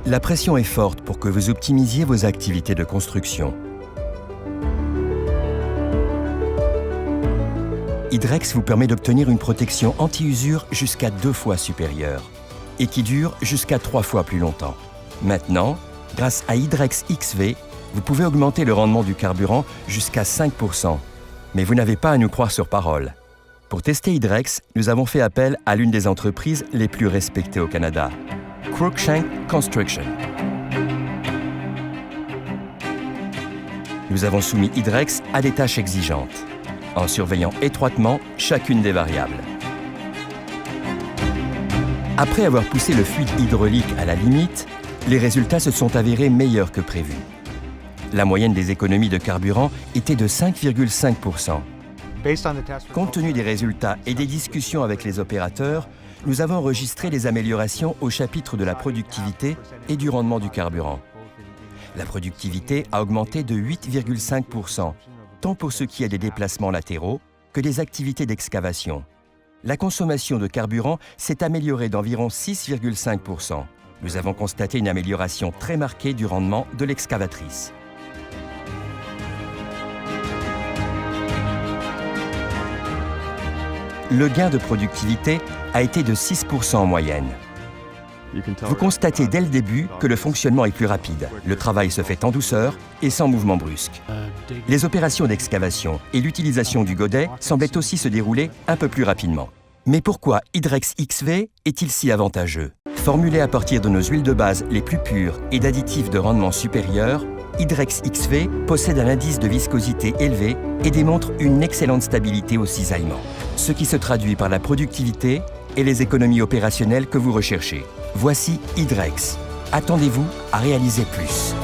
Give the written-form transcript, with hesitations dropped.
La pression est forte pour que vous optimisiez vos activités de construction. Hydrex vous permet d'obtenir une protection anti-usure jusqu'à 2 fois supérieure et qui dure jusqu'à 3 fois plus longtemps. Maintenant, grâce à Hydrex XV, vous pouvez augmenter le rendement du carburant jusqu'à 5%. Mais vous n'avez pas à nous croire sur parole. Pour tester Hydrex, nous avons fait appel à l'une des entreprises les plus respectées au Canada, Cruikshank Construction. Nous avons soumis Hydrex à des tâches exigeantes, en surveillant étroitement chacune des variables. Après avoir poussé le fluide hydraulique à la limite, les résultats se sont avérés meilleurs que prévu. La moyenne des économies de carburant était de 5,5%. Compte tenu des résultats et des discussions avec les opérateurs, nous avons enregistré des améliorations au chapitre de la productivité et du rendement du carburant. La productivité a augmenté de 8,5%, tant pour ce qui est des déplacements latéraux que des activités d'excavation. La consommation de carburant s'est améliorée d'environ 6,5%. Nous avons constaté une amélioration très marquée du rendement de l'excavatrice. Le gain de productivité a été de 6% en moyenne. Vous constatez dès le début que le fonctionnement est plus rapide. Le travail se fait en douceur et sans mouvement brusque. Les opérations d'excavation et l'utilisation du godet semblaient aussi se dérouler un peu plus rapidement. Mais pourquoi Hydrex XV est-il si avantageux? Formulé à partir de nos huiles de base les plus pures et d'additifs de rendement supérieur, Hydrex XV possède un indice de viscosité élevé et démontre une excellente stabilité au cisaillement, ce qui se traduit par la productivité et les économies opérationnelles que vous recherchez. Voici Hydrex. Attendez-vous à réaliser plus.